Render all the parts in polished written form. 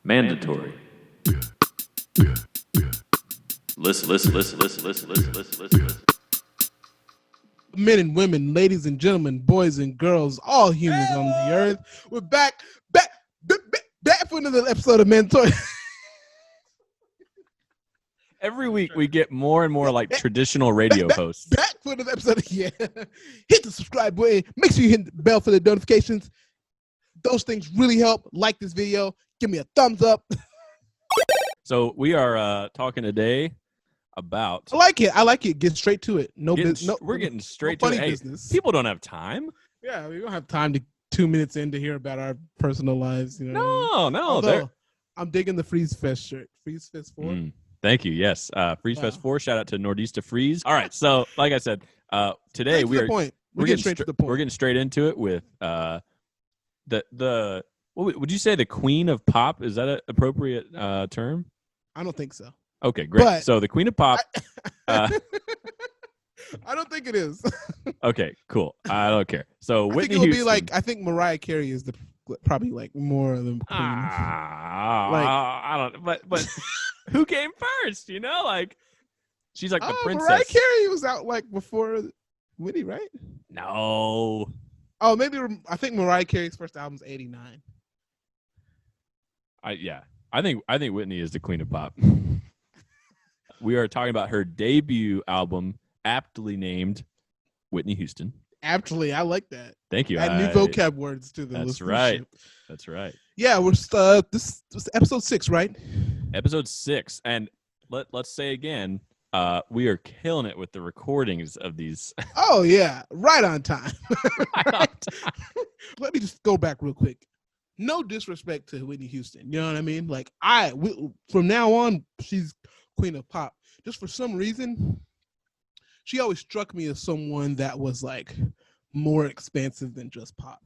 Mandatory. Listen. Men and women, ladies and gentlemen, boys and girls, all humans on the earth. We're back for another episode of Mandatory. Every week we get more and more like traditional radio hosts. Back for another episode. Yeah. Hit the subscribe button. Make sure you hit the bell for the notifications. Those things really help. Like this video. Give me a thumbs up. So we are talking today about. I like it. Get straight to it. We're getting straight to it. Hey, business. people don't have time. Yeah, we don't have time to 2 minutes in to hear about our personal lives. You know. No. I'm digging the Freeze Fest shirt. Freeze Fest 4. Thank you. Yes. Freeze Fest 4. Shout out to Nordista Freeze. All right. So, like I said, today we're getting straight to the point. We're getting straight into it with the what would you say, the Queen of Pop? Is that an appropriate term? I don't think so. Okay, great. But so the Queen of Pop. I don't think it is. Okay, cool. I don't care. So Whitney Houston. Houston. Be like, I think Mariah Carey is probably like more of the Queen. I don't. But who came first? You know, like she's like the princess. Mariah Carey was out like before Whitney, right? No. Oh, maybe I think Mariah Carey's first album is '89. I think Whitney is the Queen of Pop. We are talking about her debut album, aptly named Whitney Houston. Aptly, I like that. Thank you. Add new vocab words to the That's listenership. right. That's right. Yeah, we're this is episode 6, right? Episode 6, and let's say again, we are killing it with the recordings of these. Oh yeah, right on time. Right on time. Let me just go back real quick. No disrespect to Whitney Houston, you know what I mean? Like from now on, she's Queen of Pop. Just for some reason, she always struck me as someone that was like more expansive than just pop.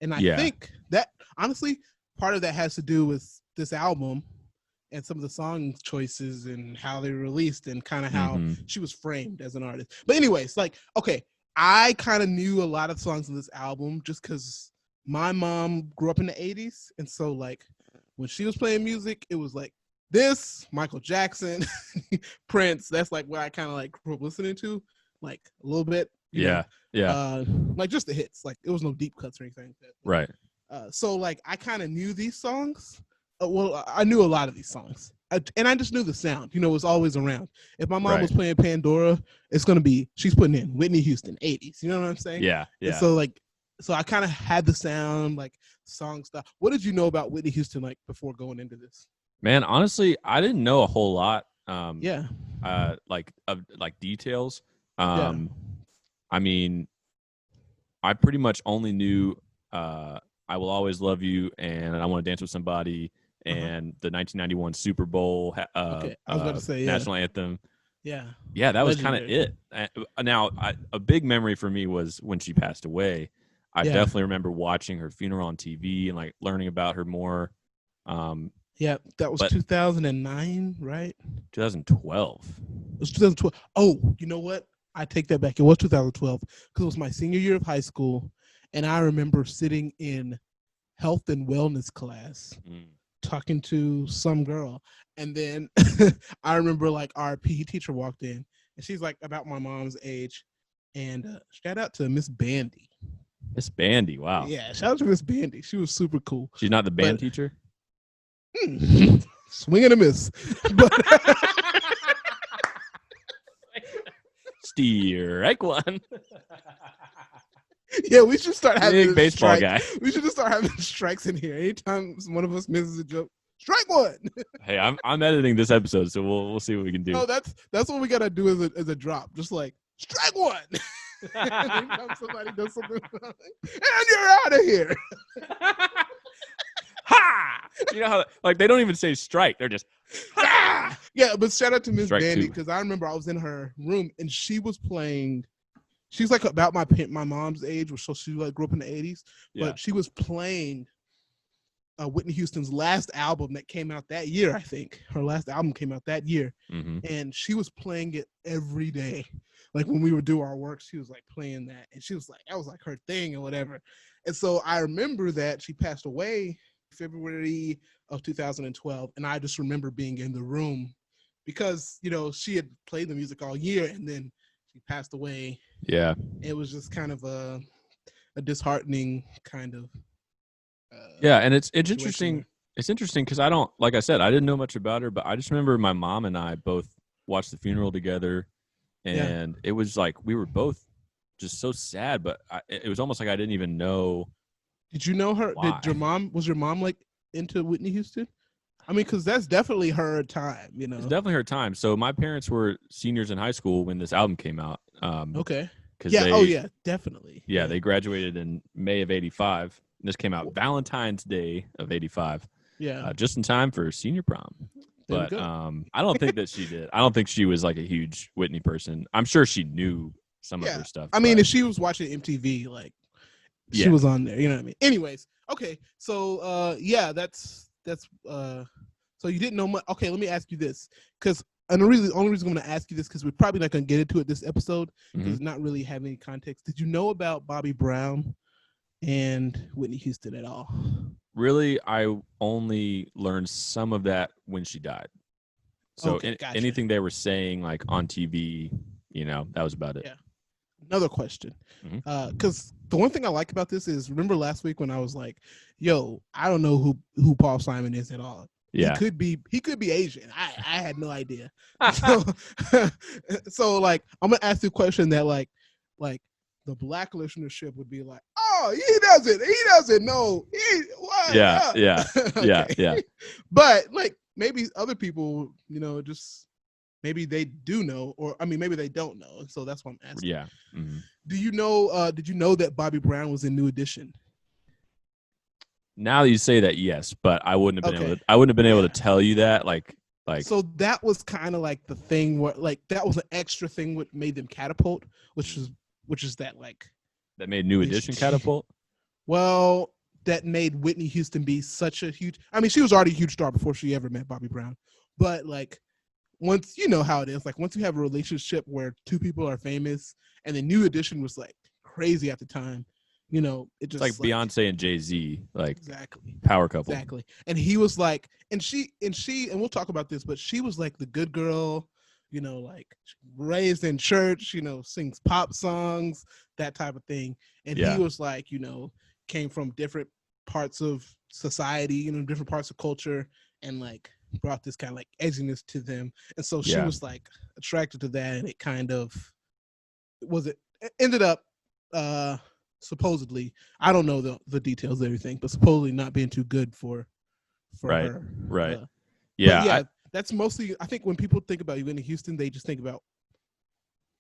And I think that honestly, part of that has to do with this album and some of the song choices and how they were released and kind of how she was framed as an artist. But anyways, like, okay, I kind of knew a lot of songs on this album just because my mom grew up in the 80s. And so like when she was playing music, it was like this, Michael Jackson, Prince. That's like what I kind of like grew up listening to, like a little bit. Yeah. Like just the hits. Like it was no deep cuts or anything like that. Right. So like I kind of knew these songs. I knew a lot of these songs. And I just knew the sound. You know, it was always around. If my mom was playing Pandora, it's going to be, she's putting in Whitney Houston, 80s. You know what I'm saying? Yeah. And so I kind of had the sound, like song stuff. What did you know about Whitney Houston, like before going into this? Man, honestly, I didn't know a whole lot. Like details. I mean, I pretty much only knew "I Will Always Love You" and "I Want to Dance with Somebody" and the 1991 Super Bowl. I was about to say national anthem. Yeah, that was kind of it. Now, a big memory for me was when she passed away. I definitely remember watching her funeral on TV and like learning about her more. Yeah, that was 2009, right? 2012. It was 2012. Oh, you know what? I take that back. It was 2012 because it was my senior year of high school, and I remember sitting in health and wellness class talking to some girl, and then I remember like our PE teacher walked in, and she's like about my mom's age, and shout out to Miss Bandy. Miss Bandy, wow. Yeah, shout out to Miss Bandy. She was super cool. She's not the band teacher? Swing and a miss. Strike one. Yeah, we should start having baseball guy. We should just start having strikes in here. Anytime one of us misses a joke, strike one. Hey, I'm editing this episode, so we'll see what we can do. Oh, that's what we gotta do as a drop. Just like strike one. Anytime somebody does something, and you're out of here. Ha! You know how like they don't even say strike; they're just ha! Yeah, but shout out to Miss Bandy because I remember I was in her room and she was playing. She's like about my mom's age, so she like grew up in the 80s. But she was playing Whitney Houston's last album that came out that year. I think her last album came out that year, and she was playing it every day. Like when we would do our work, she was like playing that, and she was like that was like her thing or whatever. And so I remember that she passed away February of 2012, and I just remember being in the room because she had played the music all year, and then she passed away. Yeah, it was just kind of a disheartening kind of. Yeah, and it's interesting. It's interesting because I don't, like I said, I didn't know much about her, but I just remember my mom and I both watched the funeral together, and it was like we were both just so sad. But it was almost like I didn't even know. Did you know her? Why. Was your mom like into Whitney Houston? I mean, because that's definitely her time. It's definitely her time. So my parents were seniors in high school when this album came out. Okay. Yeah. Definitely. Yeah, they graduated in May of '85. This came out Valentine's Day of '85. Yeah. Just in time for senior prom. But I don't think that she did. I don't think she was like a huge Whitney person. I'm sure she knew some of her stuff. I mean, if she was watching MTV, like she was on there, you know what I mean? Anyways, okay. So that's so you didn't know much. Okay, let me ask you this. Because the only reason I'm going to ask you this, because we're probably not going to get into it this episode, because it's not really having any context. Did you know about Bobby Brown and Whitney Houston at all? Really, I only learned some of that when she died. So gotcha. Anything they were saying like on TV, that was about it. Yeah. Another question. Because the one thing I like about this is, remember last week when I was like, yo, I don't know who Paul Simon is at all. Yeah. He could be Asian. I had no idea. So like, I'm going to ask you a question that like the black listenership would be like, oh, he doesn't know. What? Yeah. Yeah. But like, maybe other people, just maybe they do know, or I mean, maybe they don't know. So that's what I'm asking. Yeah. Mm-hmm. Did you know that Bobby Brown was in New Edition? Now that you say that, yes, but I wouldn't have been able to tell you that. Like. So that was kind of like the thing where, like, that was an extra thing what made them catapult, which is that, like, that made New Edition catapult. Well, that made Whitney Houston be such a huge. I mean, she was already a huge star before she ever met Bobby Brown, but like, once you know how it is, like once you have a relationship where two people are famous, and the New Edition was like crazy at the time, it just it's like Beyonce and Jay-Z, like exactly power couple. Exactly. And he was like, and we'll talk about this, but she was like the good girl, like raised in church, sings pop songs, that type of thing. And he was like, came from different parts of society, different parts of culture, and like brought this kind of like edginess to them. And so she was like attracted to that, and it kind of ended up supposedly, I don't know the details of everything, but supposedly not being too good for her. Right. That's mostly, I think when people think about Whitney Houston, they just think about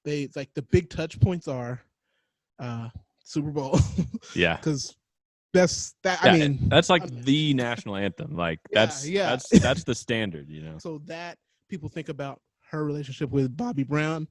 the big touch points are Super Bowl. Yeah. Because that's that. I mean, that's like the national anthem. Like that's the standard, So that people think about her relationship with Bobby Brown,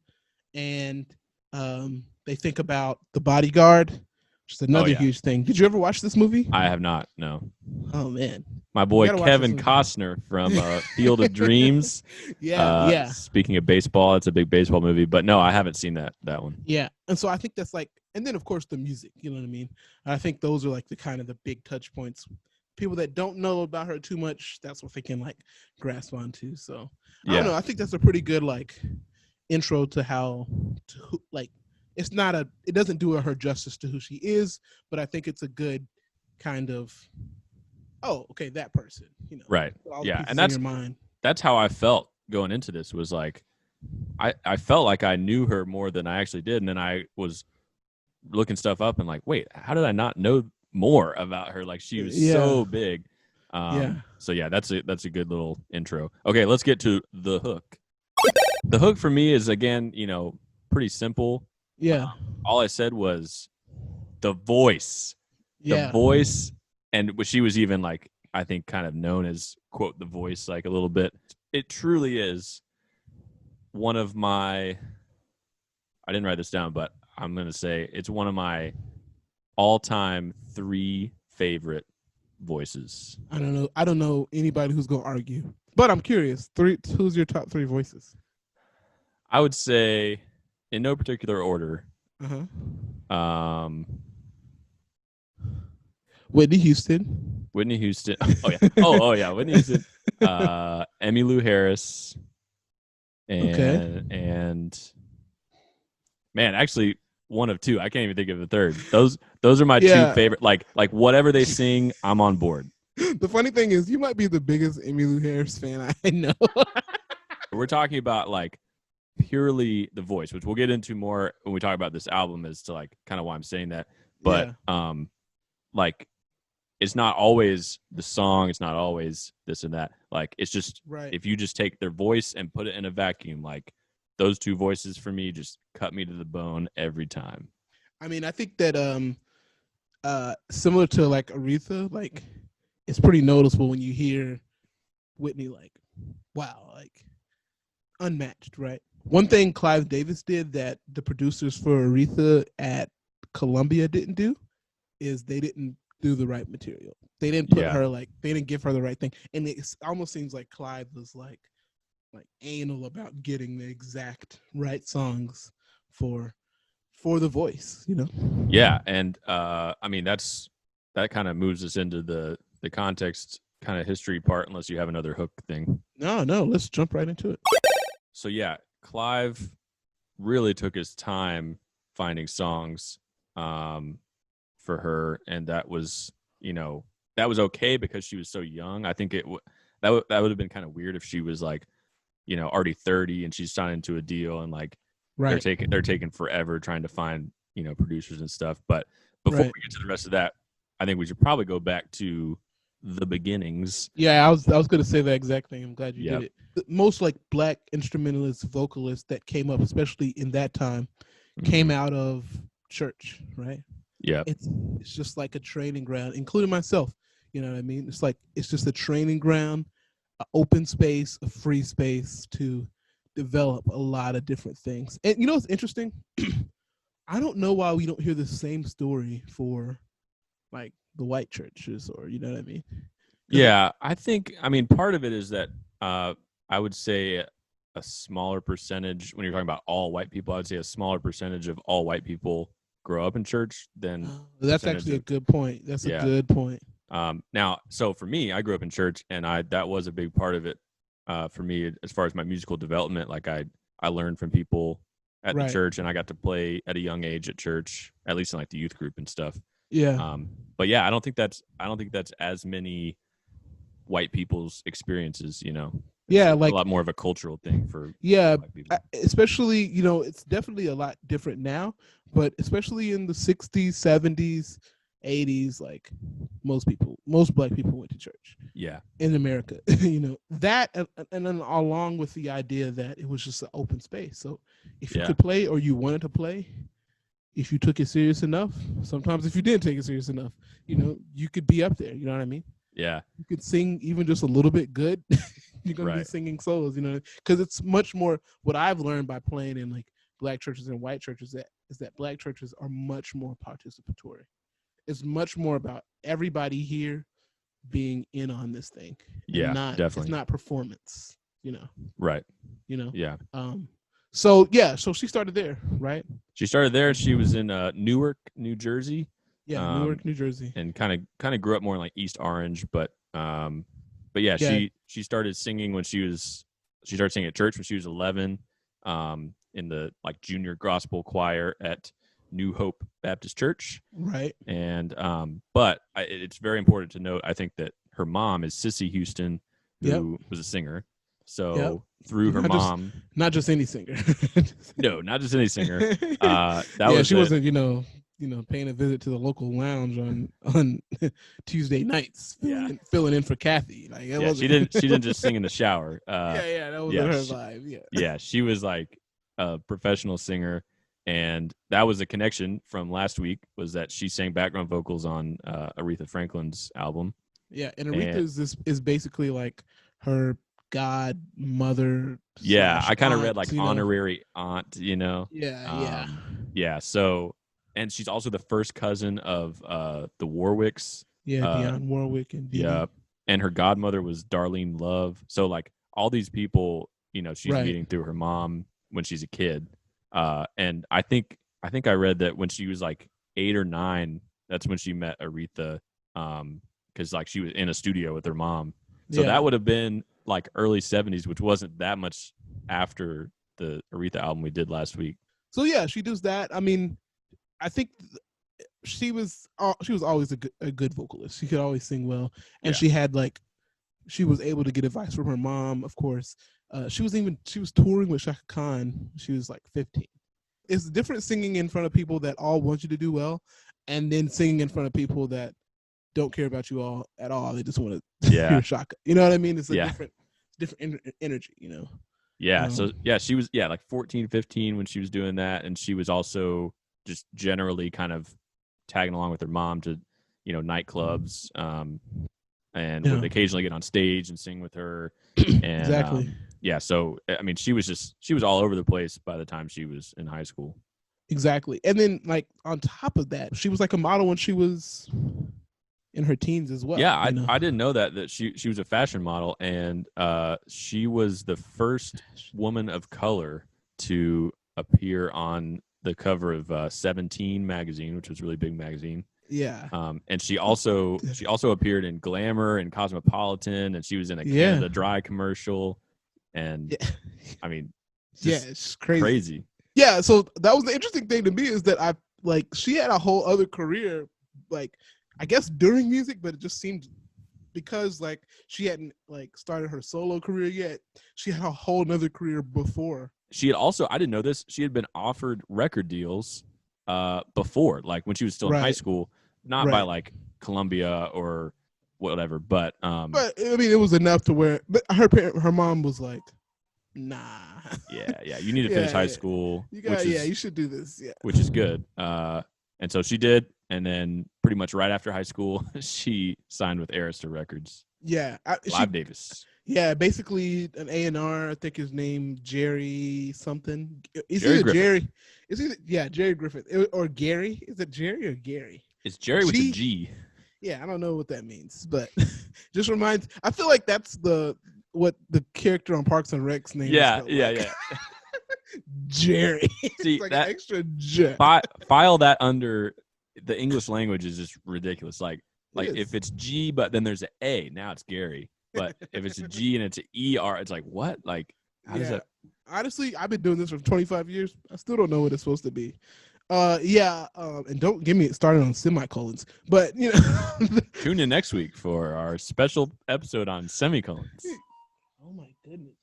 and they think about The Bodyguard, which is another huge thing. Did you ever watch this movie? I have not. No. Oh man, my boy Kevin Costner from Field of Dreams. Yeah. Speaking of baseball, it's a big baseball movie, but no, I haven't seen that one. Yeah, and so I think that's like, and then of course the music. You know what I mean? I think those are like the kind of the big touch points. People that don't know about her too much, that's what they can like grasp onto. So I don't know. I think that's a pretty good like intro to how to like. It doesn't do her justice to who she is, but I think it's a good kind of, oh, okay, that person, right. Yeah. And that's how I felt going into this, was like, I felt like I knew her more than I actually did. And then I was looking stuff up and like, wait, how did I not know more about her? Like, she was so big. So yeah, that's a good little intro. Okay. Let's get to the hook. The hook for me is, again, pretty simple. Yeah. All I said was the voice. Yeah. The voice, and she was even like, I think, kind of known as, quote, the voice, like a little bit. It truly is one of my, I didn't write this down, but I'm going to say it's one of my all-time 3 favorite voices. I don't know anybody who's going to argue, but I'm curious. Who's your top 3 voices? I would say, in no particular order. Whitney Houston. Whitney Houston. Oh yeah. Oh yeah. Whitney Houston. Emmylou Harris. Okay. And man, actually one of two. I can't even think of the third. Those are my two Yeah. favorite. Like whatever they sing, I'm on board. The funny thing is, you might be the biggest Emmylou Harris fan I know. We're talking about like purely the voice, which we'll get into more when we talk about this album as to like kind of why I'm saying that. But like it's not always the song, it's not always this and that. Like it's just if you just take their voice and put it in a vacuum, like those two voices for me just cut me to the bone every time. I mean, I think that similar to like Aretha, like it's pretty noticeable when you hear Whitney, like, wow, like unmatched, right? One thing Clive Davis did that the producers for Aretha at Columbia didn't do is they didn't do the right material. They didn't put her like, they didn't give her the right thing. And it almost seems like Clive was like anal about getting the exact right songs for the voice, you know? Yeah. And I mean, that kind of moves us into the context kind of history part, unless you have another hook thing. No, let's jump right into it. So yeah, Clive really took his time finding songs for her, and that was, that was okay because she was so young. I think that would have been kind of weird if she was like, already 30 and she's signed into a deal and like they're taking forever trying to find, producers and stuff. But before we get to the rest of that, I think we should probably go back to the beginnings. Yeah, I was going to say that exact thing. I'm glad you did it. Most like black instrumentalists, vocalists that came up, especially in that time, came out of church, right? Yeah. It's just like a training ground, including myself. You know what I mean? It's just a training ground, an open space, a free space to develop a lot of different things. And you know what's interesting? I don't know why we don't hear the same story for like the white churches, or you know what I mean? Yeah, I mean, part of it is that I would say a smaller percentage, when you're talking about all white people, I would say a smaller percentage of all white people grow up in church than that's actually a good point. That's a good point. Now, so for me, I grew up in church, and that was a big part of it for me as far as my musical development. Like I learned from people at the church, and I got to play at a young age at church, at least in like the youth group and stuff. Yeah. But yeah, I don't think that's as many white people's experiences, It's a lot more of a cultural thing for white people. Especially, it's definitely a lot different now, but especially in the 60s, 70s, 80s, like most black people went to church. Yeah. In America, that, and then along with the idea that it was just an open space. So if you could play or you wanted to play, if you took it serious enough, sometimes if you didn't take it serious enough, you could be up there. You know what I mean? Yeah. You could sing even just a little bit good. You're going to be singing solos, because it's much more what I've learned by playing in like black churches and white churches is that black churches are much more participatory. It's much more about everybody here being in on this thing. Yeah, definitely. It's not performance, Right. Yeah. So she started there, right? She started there. She was in Newark, New Jersey. Yeah, Newark, New Jersey. And kind of grew up more in like East Orange, but yeah, she started singing she started singing at church when she was 11, in the like junior gospel choir at New Hope Baptist Church. Right. And but it's very important to note, I think, that her mom is Whitney Houston, who was a singer. So through her mom, not just any singer. No, not just any singer. She wasn't, paying a visit to the local lounge on Tuesday nights, filling in for Kathy. Like, she didn't just sing in the shower. That was her vibe. Yeah, she was like a professional singer, and that was a connection from last week, was that she sang background vocals on Aretha Franklin's album. Yeah, and Aretha is basically like her godmother. Yeah, I kind of read like honorary aunt, Yeah. So, and she's also the first cousin of the Warwicks. Yeah, Dionne Warwick and Dee. Yeah, and her godmother was Darlene Love. So like all these people, she's meeting through her mom when she's a kid. And I think I read that when she was like 8 or 9, that's when she met Aretha. because like she was in a studio with her mom. So that would have been like early 70s, which wasn't that much after the Aretha album we did last week. So yeah, she does that. I mean, I think she was always a good vocalist. She could always sing well, and she was able to get advice from her mom. Of course, she was touring with Shaka Khan. She was like 15. It's different singing in front of people that all want you to do well, and then singing in front of people that don't care about you all at all. They just want to hear Shaka. You know what I mean? It's a different energy, you know? Yeah. So she was like 14, 15 when she was doing that. And she was also just generally kind of tagging along with her mom to, you know, nightclubs, and would occasionally get on stage and sing with her. And exactly. So I mean, she was all over the place by the time she was in high school. Exactly. And then like on top of that, she was like a model when she was in her teens as well. Yeah, I didn't know that she was a fashion model, and she was the first woman of color to appear on the cover of 17 magazine, which was a really big magazine. Yeah. And she also appeared in Glamour and Cosmopolitan, and she was in a Canada Dry commercial. And I mean, it's crazy. Yeah, so that was the interesting thing to me, is that she had a whole other career, like I guess during music, but it just seemed, because like she hadn't like started her solo career yet, she had a whole nother career before. She had also, I didn't know this, she had been offered record deals before, like when she was still in high school, not by like Columbia or whatever, but I mean, it was enough to where her mom was like, nah. Yeah, you need to finish high school. You should do this. Yeah, which is good. And so she did, and then pretty much right after high school, she signed with Arista Records. Yeah, Live Davis. Yeah, basically an A&R. I think his name Jerry something. Is Jerry either Griffith. Jerry? Is either Jerry Griffith or Gary? Is it Jerry or Gary? It's Jerry with a G. Yeah, I don't know what that means, but just reminds. I feel like that's what the character on Parks and Rec's name. Yeah. Jerry. See, like that an extra J. File that under the English language is just ridiculous. Like if it's G, but then there's an A, now it's Gary. But if it's a G and it's an ER, it's like, what? Like, how does that? Honestly, I've been doing this for 25 years. I still don't know what it's supposed to be. And don't get me started on semicolons. But you know, tune in next week for our special episode on semicolons. Oh my goodness.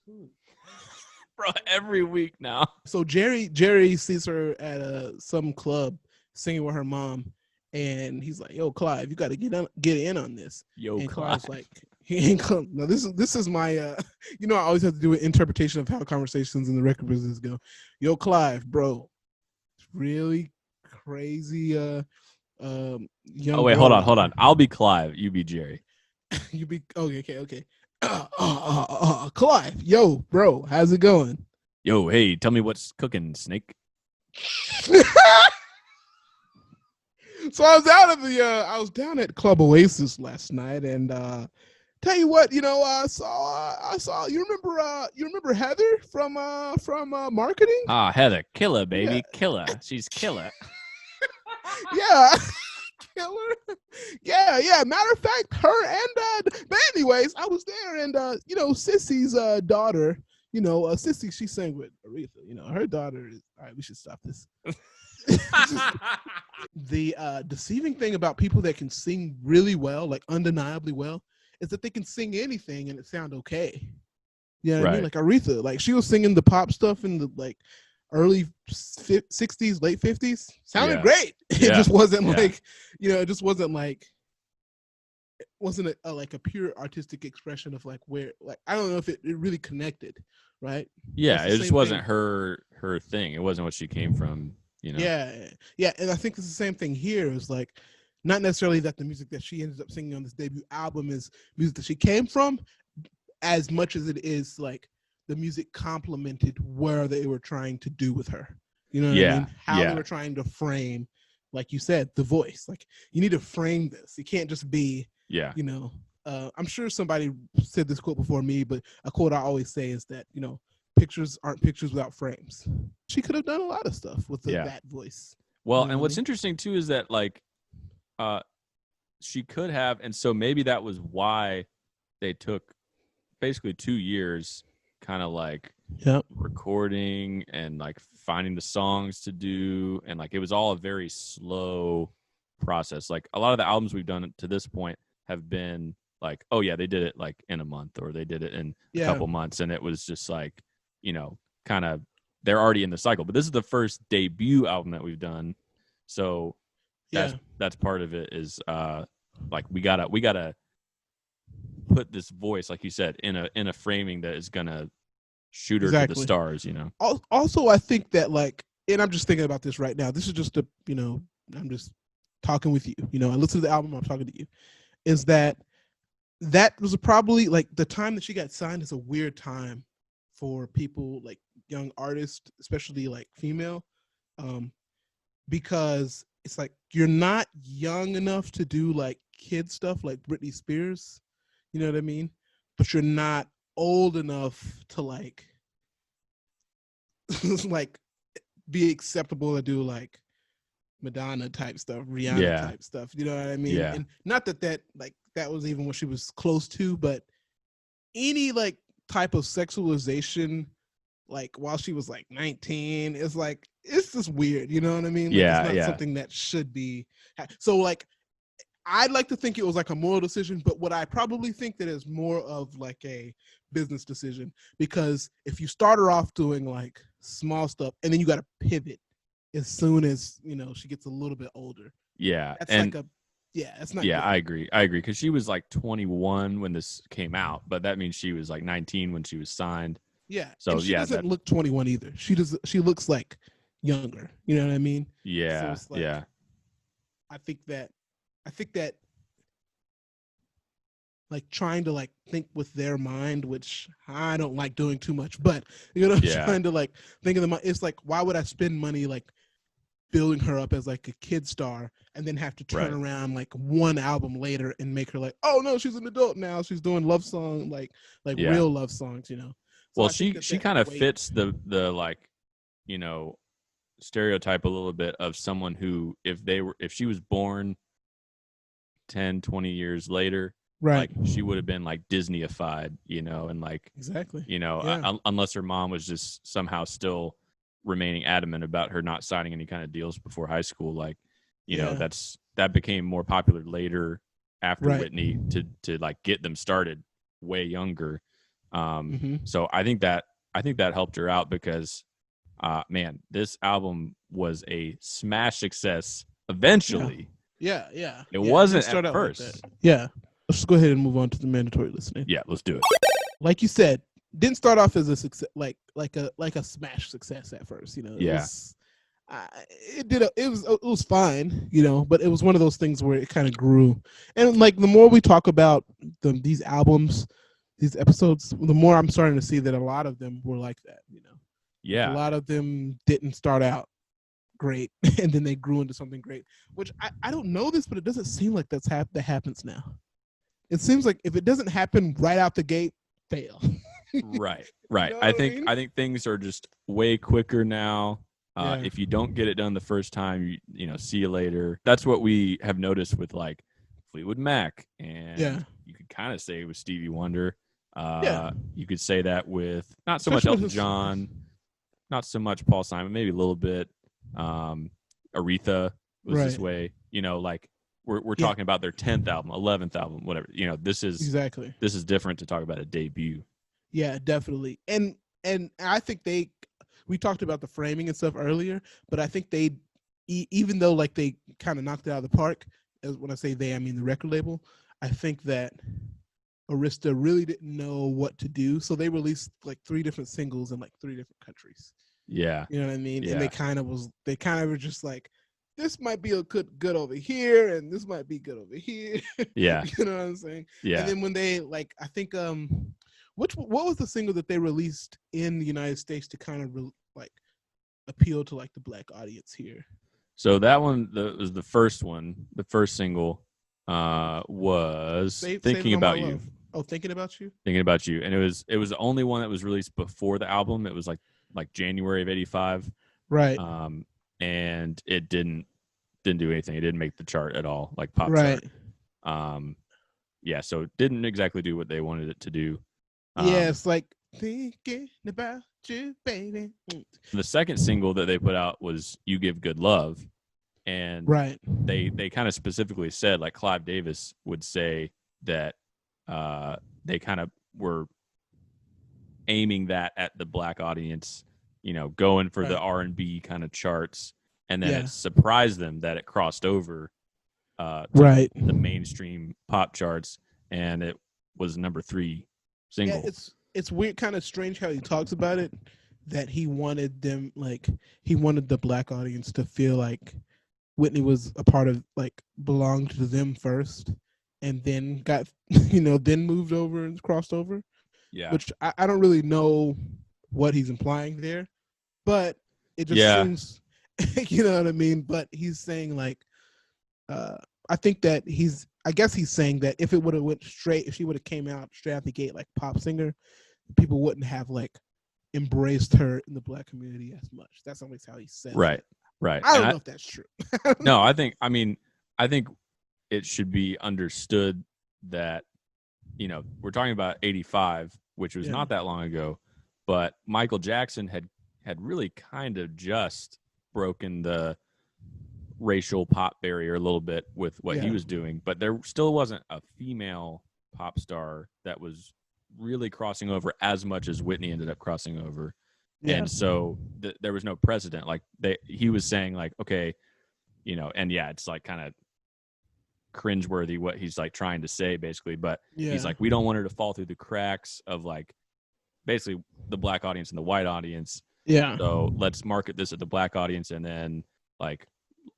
Bro, every week now. So Jerry sees her at some club singing with her mom, and he's like, "Yo, Clive, you got to get in on this." And Clive's like, "He ain't come." Now this is my I always have to do an interpretation of how conversations in the record business go. Yo, Clive, bro, it's really crazy. Young. Oh wait, hold on. I'll be Clive. You be Jerry. You be okay. Clive, yo, bro, how's it going? Yo, hey, tell me what's cooking, Snake. So I was down at Club Oasis last night, and tell you what, I saw you remember Heather from marketing? Ah, Heather, killer, baby, killer. She's killer. Yeah. Killer. Yeah. Matter of fact, her and but anyways, I was there, and Sissy's daughter, Sissy, she sang with Aretha. Her daughter is all right. We should stop this. The deceiving thing about people that can sing really well, like undeniably well, is that they can sing anything and it sound okay. You know what I mean? Like Aretha, like she was singing the pop stuff in the like early 60s, late 50s. Sounded great. It just wasn't like, it just wasn't like, it wasn't like a pure artistic expression of like where, like, I don't know if it really connected, right? Yeah, it just wasn't her thing. It wasn't what she came from, Yeah, and I think it's the same thing here. Is like, not necessarily that the music that she ended up singing on this debut album is music that she came from, as much as it is like the music complemented where they were trying to do with her. You know what I mean? How they were trying to frame, like you said, the voice. Like, you need to frame this. It can't just be, I'm sure somebody said this quote before me, but a quote I always say is that, pictures aren't pictures without frames. She could have done a lot of stuff with that voice. Well, and what's interesting too is that like, she could have, and so maybe that was why they took basically 2 years, kind of like recording and like finding the songs to do, and like it was all a very slow process. Like a lot of the albums we've done to this point have been like, oh yeah, they did it like in a month, or they did it in a couple months, and it was just like, kind of they're already in the cycle. But this is the first debut album that we've done, so that's part of it. Is like we gotta put this voice, like you said, in a framing that is gonna shoot her to the stars. Also, I think that like, and I'm just thinking about this right now. This is just I'm just talking with you. I listened to the album. I'm talking to you. Is that was probably like the time that she got signed is a weird time for people, like young artists, especially like female, because it's like you're not young enough to do like kid stuff like Britney Spears, you know what I mean? But you're not old enough to like like be acceptable to do like Madonna type stuff, Rihanna type stuff, you know what I mean? And not that like that was even what she was close to, but any like type of sexualization like while she was like 19 is like, it's just weird, you know what I mean? Like, it's not something that should be. So like, I'd like to think it was like a moral decision, but what I probably think that is more of like a business decision, because if you start her off doing like small stuff and then you got to pivot as soon as she gets a little bit older. That's like a it's not. I agree because she was like 21 when this came out, but that means she was like 19 when she was signed. So and she doesn't look 21 either. She looks like younger. You know what I mean? So it's like, I think that like trying to like think with their mind, which I don't like doing too much, but trying to like think of the mind. It's like, why would I spend money like building her up as like a kid star and then have to turn around like one album later and make her like, oh no, she's an adult now, she's doing love song, like real love songs, So well, she kind of fits the like, stereotype a little bit of someone who, if she was born 10, 20 years later, like she would have been like Disney-ified, and like unless her mom was just somehow still remaining adamant about her not signing any kind of deals before high school, like that became more popular later after Whitney to like get them started way younger. So I think that helped her out, because man, this album was a smash success eventually. It wasn't at first. Like let's go ahead and move on to the mandatory listening. Let's do it. Like you said, didn't start off as a success, like a smash success at first. It was fine, but it was one of those things where it kind of grew. And like the more we talk about these albums, these episodes, the more I'm starting to see that a lot of them were like that. A lot of them didn't start out great and then they grew into something great, which I don't know this, but it doesn't seem like that happens now. It seems like if it doesn't happen right out the gate, fail. Right. I think things are just way quicker now. If you don't get it done the first time, see you later. That's what we have noticed with like Fleetwood Mac, and you could kind of say with Stevie Wonder. You could say that with not so much Elton John, not so much Paul Simon, maybe a little bit. Aretha was this way. Like we're talking about their 10th album, 11th album, whatever. This is different to talk about a debut. Yeah, definitely. And I think we talked about the framing and stuff earlier, but I think they, even though like they kind of knocked it out of the park, as when I say they, I mean the record label, I think that Arista really didn't know what to do. So they released like 3 different singles in like 3 different countries. Yeah. You know what I mean? Yeah. And they kind of were just like, this might be a good over here, and this might be good over here. Yeah. You know what I'm saying? Yeah. And then when they like, I think what was the single that they released in the United States to kind of like appeal to like the black audience here? So that one was the first one. The first single was Thinking About You. Oh, Thinking About You? Thinking About You. And it was the only one that was released before the album. It was like January of 85. Right. And it didn't do anything. It didn't make the chart at all, like pop chart. Yeah, so it didn't exactly do what they wanted it to do. Yeah, it's like thinking about you, baby. The second single that they put out was "You Give Good Love," and right. They kind of specifically said, like Clive Davis would say, that they kind of were aiming that at the black audience, going for the R&B kind of charts, and then it surprised them that it crossed over to the mainstream pop charts, and it was number 3 single. Yeah, it's weird, kind of strange how he talks about it, that he wanted them, like, he wanted the black audience to feel like Whitney was a part of, like, belonged to them first, and then got, then moved over and crossed over. Yeah. Which I don't really know what he's implying there, but it just seems, you know what I mean? But he's saying, like, I think that I guess he's saying that if it would have went straight, if she would have came out straight out the gate like pop singer, people wouldn't have, like, embraced her in the black community as much. That's always how he says it. Right. I don't know if that's true. No, I think it should be understood that, we're talking about 85, which was not that long ago, but Michael Jackson had really kind of just broken the racial pop barrier a little bit with what he was doing, but there still wasn't a female pop star that was really crossing over as much as Whitney ended up crossing over. And so there was no precedent. Like he was saying, like, okay, and it's like kind of cringeworthy what he's like trying to say, basically. But he's like, we don't want her to fall through the cracks of, like, basically the black audience and the white audience. Yeah. So let's market this at the black audience, and then, like,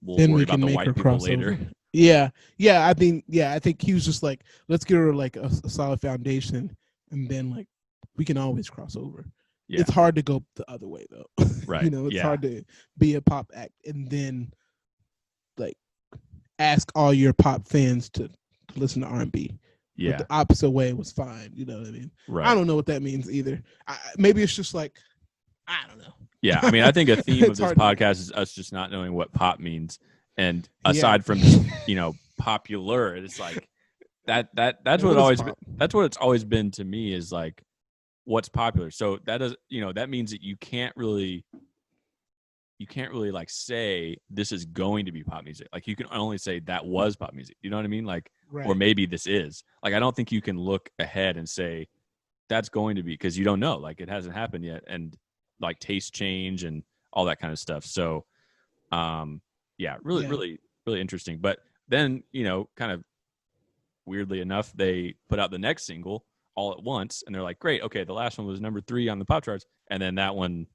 we'll worry about the white people later. Yeah. I mean, I think he was just like, let's give her, like, a solid foundation, and then, like, we can always cross over. Yeah. It's hard to go the other way, though. Right. It's hard to be a pop act and then, like, ask all your pop fans to listen to R&B. Yeah. But the opposite way was fine. You know what I mean? Right. I don't know what that means either. Maybe it's just like, I don't know. Yeah. I mean, I think a theme of this podcast is us just not knowing what pop means. And aside from just, popular, it's like that's what it's always been to me, is like, what's popular. So that is, that means that you can't really like say this is going to be pop music. Like, you can only say that was pop music. You know what I mean? Like, or maybe this is. Like, I don't think you can look ahead and say that's going to be, because you don't know. Like, it hasn't happened yet, and, like, taste change and all that kind of stuff. So, really interesting. But then, kind of weirdly enough, they put out the next single all at once, and they're like, great, okay, the last one was number 3 on the pop charts, and then that one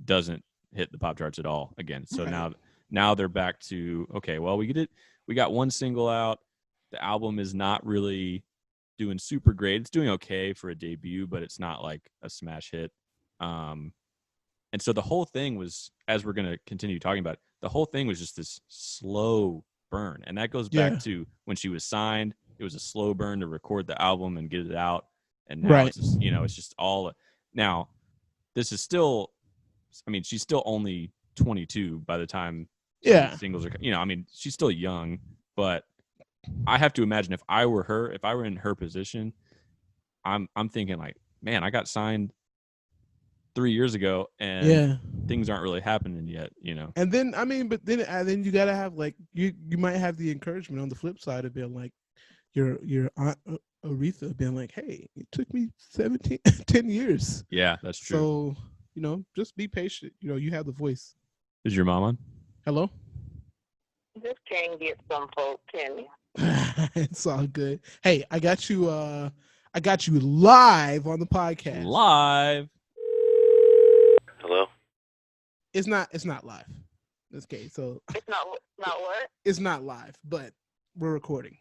doesn't hit the pop charts at all again. So now they're back to, okay, well, we got one single out. The album is not really doing super great. It's doing okay for a debut, but it's not like a smash hit. And so the whole thing was, as we're going to continue talking about, the whole thing was just this slow burn. And that goes back to when she was signed. It was a slow burn to record the album and get it out. And now it's just, it's just all. Now, this is still, I mean, she's still only 22 by the time singles are, I mean, she's still young, but I have to imagine if I were in her position, I'm thinking, like, man, I got signed 3 years ago, and things aren't really happening yet, And then, I mean, but then you gotta have, like, you might have the encouragement on the flip side of being like, your aunt Aretha being like, hey, it took me 10 years. Yeah, that's true. So, just be patient. You have the voice. Is your mom on? Hello? Just can't get some folks, can you? It's all good. Hey, I got you live on the podcast. Live. Hello? It's not live. Okay, so it's not what? It's not live, but we're recording.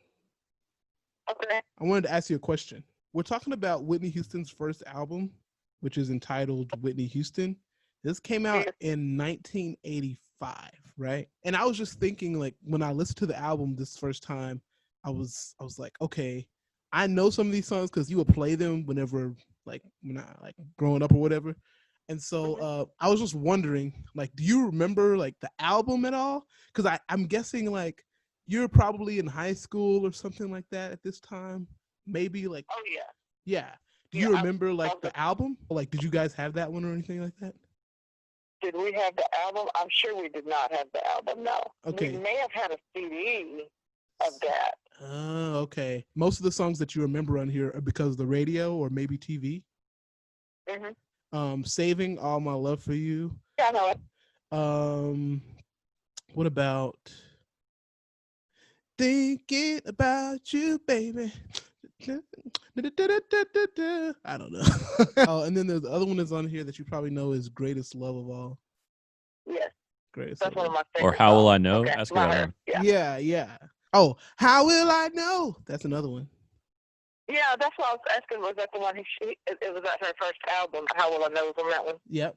Okay. I wanted to ask you a question. We're talking about Whitney Houston's first album, which is entitled Whitney Houston. This came out in 1985, right? And I was just thinking, like, when I listened to the album this first time, I was like, okay, I know some of these songs because you would play them whenever, like, when I, like, growing up or whatever. And so I was just wondering, like, do you remember, like, the album at all? Because I'm guessing, like, you're probably in high school or something like that at this time. Maybe like. Oh yeah. Yeah. Do you remember like the album? Like, did you guys have that one or anything like that? Did we have the album? I'm sure we did not have the album. No. Okay. We may have had a CD of that. Oh, okay. Most of the songs that you remember on here are because of the radio or maybe TV. Saving All My Love for You. Yeah, I know it. What about Thinking About You, Baby? I don't know. Oh, and then there's the other one that's on here that you probably know is Greatest Love of All. Yes. Greatest. That's one of my favorites. Or How Will I Know? Okay. Ask her that one. Yeah. Oh, How Will I Know? That's another one. Yeah, that's what I was asking. Was that the one? It was at her first album. How Will I Know was on that one? Yep.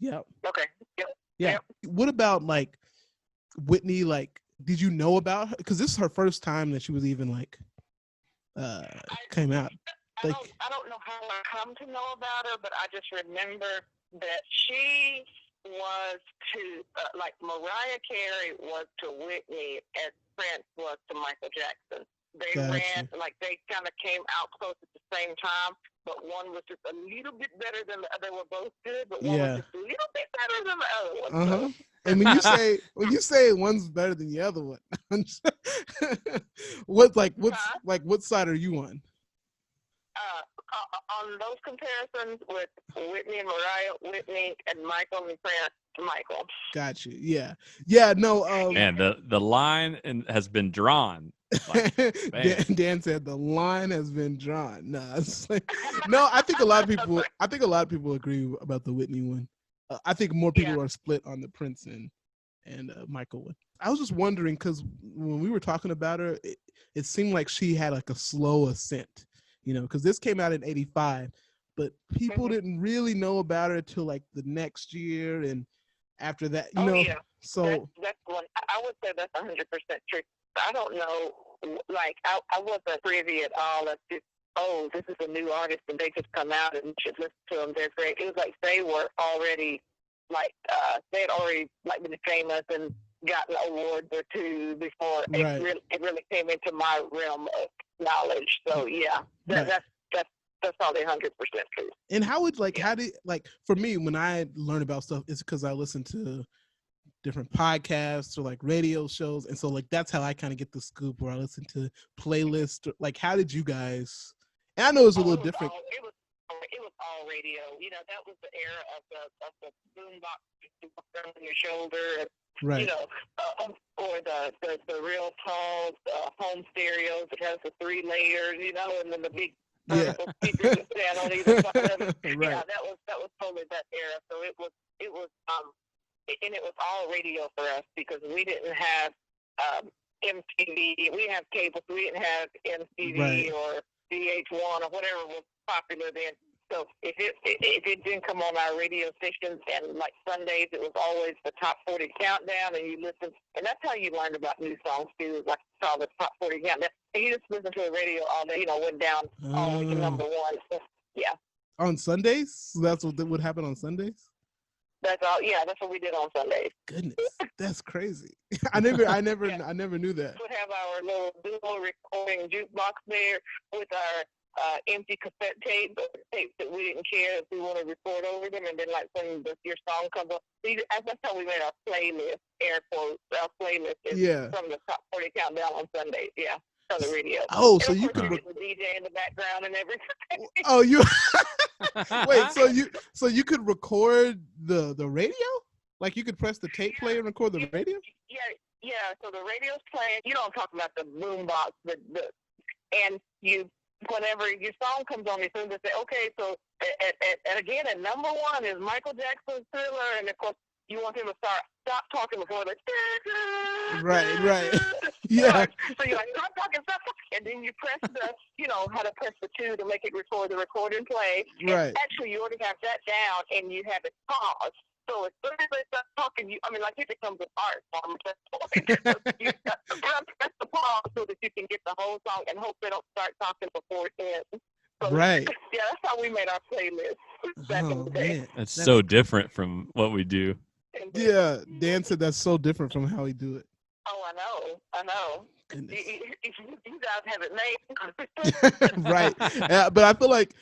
Okay. Yep. Yeah. Yep. What about like Whitney? Like, did you know about her? Because this is her first time that she was even like came out. I don't know how I come to know about her, but I just remember that she was to like Mariah Carey was to Whitney as Prince was to Michael Jackson. They ran, like they kind of came out close at the same time, but one was just a little bit better than the other. They were both good, but one was just a little bit better than the other one. So. And when you say one's better than the other one, what side are you on? On those comparisons with Whitney and Mariah, Whitney and Michael and Prince, Michael. Got you. Yeah. No. Man, the line has been drawn. Like, Dan said the line has been drawn. No, I think a lot of people agree about the Whitney one. I think more people are split on the Prince and Michael one. I was just wondering because when we were talking about her, it seemed like she had like a slow ascent, because this came out in '85, but people didn't really know about her until like the next year and after that, So that's one. I would say that's 100% true. I don't know, like I wasn't privy at all as to, this is a new artist and they just come out and you should listen to them. They're great. It was like they were already like they had already like been famous and gotten awards or two before it really came into my realm of knowledge. So that's probably 100% true. And how would for me when I learn about stuff, it's because I listen to different podcasts or like radio shows, and so like that's how I kind of get the scoop, or I listen to playlists. Like, how did you guys? And I know it's a little different. It was all radio. That was the era of the boombox on your shoulder, right? Or the real tall home stereos that has the 3 layers, and then the big vertical speakers that stand on either side of it. Right. Yeah, that was totally that era. So it was and it was all radio for us because we didn't have MTV. We didn't have cable. So we didn't have MTV or VH1 or whatever was popular then. So if it didn't come on our radio stations, and like Sundays, it was always the top 40 countdown, and you listen, and that's how you learned about new songs too. Like you saw the top 40 countdown, and you just listened to the radio all day. Went down all the way to number 1. So, yeah. On Sundays, so that's what would happen on Sundays. That's all. Yeah, that's what we did on Sundays. Goodness, that's crazy. I never knew that. We would have our little dual recording jukebox there with our empty cassette tapes that we didn't care if we want to record over them, and then like when your song comes up, that's how we made our playlist. Air quotes. Our playlist is from the top 40 countdown on Sundays. Yeah. On the radio. Oh, so you could the DJ in the background and everything. Oh, you wait. So you could record the radio? Like you could press the tape player and record the radio? Yeah. So the radio's playing. I'm talking about the boombox. And whenever your song comes on, as soon as they say, okay, so and again, at number 1 is Michael Jackson's Thriller, and of course you want him to stop talking before the right. Yeah. So you're like, stop talking, and then you press how to press the 2 to make it record the record and play. Right. And actually, you already have that down, and you have it pause. So as soon as they start talking, like it becomes an art form. You got to press the pause so that you can get the whole song and hope they don't start talking before it ends. So, right. Yeah, that's how we made our playlist back in the day. Man. That's so different from what we do. Yeah, Dan said that's so different from how we do it. Oh, I know. I know. You guys have it made. Right. But I feel like,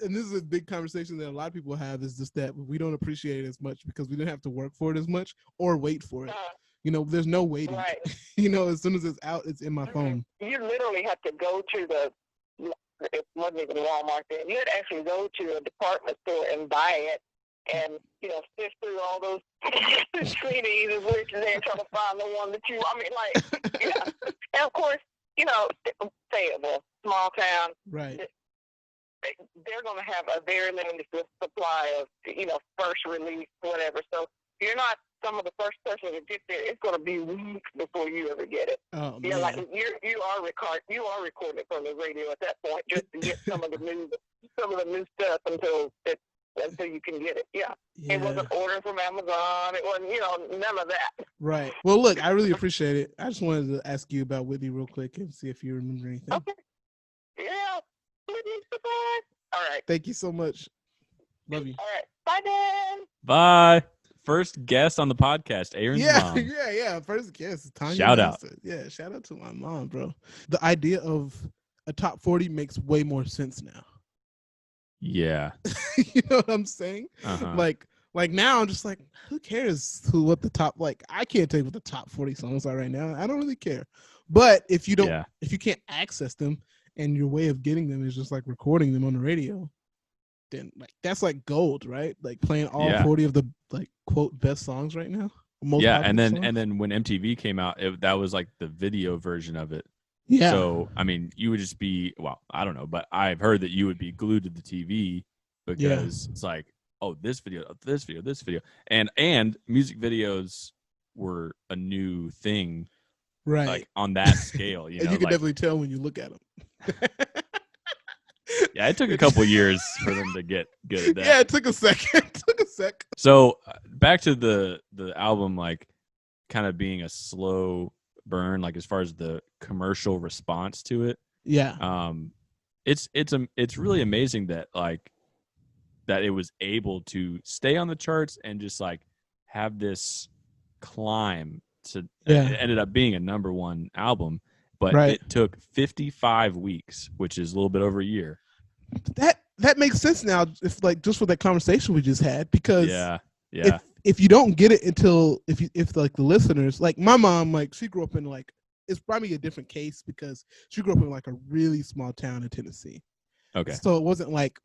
and this is a big conversation that a lot of people have, is just that we don't appreciate it as much because we don't have to work for it as much or wait for it. There's no waiting. Right. As soon as it's out, it's in my phone. You literally have to go to it wasn't even Walmart then. You had to actually go to a department store and buy it and, sift through all those CDs and which and then try to find the one that and of course, say it was small town. Right. They're going to have a very limited supply of, first release, whatever. So you're not some of the first person to get there. It's going to be weeks before you ever get it. Oh, man. Like you are recording from the radio at that point just to get some of the new stuff until you can get it. Yeah. It wasn't ordering from Amazon. It wasn't, none of that. Right. Well, look, I really appreciate it. I just wanted to ask you about Whitney real quick and see if you remember anything. Okay. Yeah. Whitney, surprise. All right. Thank you so much. Love you. All right. Bye, Dan. Bye. First guest on the podcast, Aaron's mom. Yeah. First guest. Tanya shout out. Yeah, shout out to my mom, bro. The idea of a top 40 makes way more sense now. Yeah. You know what I'm saying? Uh-huh. Like now I'm just like, who cares what the top, I can't tell you what the top 40 songs are right now. I don't really care. But if you can't access them and your way of getting them is just like recording them on the radio, then that's like gold, right? Like playing all 40 of the quote best songs right now. And then when MTV came out, that was like the video version of it. Yeah. So I mean, you would just be, well, I don't know, but I've heard that you would be glued to the TV because it's like, oh, this video, and music videos were a new thing, right? Like on that scale, and you can definitely tell when you look at them. Yeah, it took a couple years for them to get good at that. Yeah, it took a second. So back to the album, like kind of being a slow burn, like as far as the commercial response to it. Yeah. It's really amazing that that it was able to stay on the charts and just like have this climb to it ended up being a number one album, but it took 55 weeks, which is a little bit over a year. That makes sense now, if just for that conversation we just had, because if you don't get it until if the listeners, like my mom, she grew up in it's probably a different case because she grew up in a really small town in Tennessee. Okay. So it wasn't like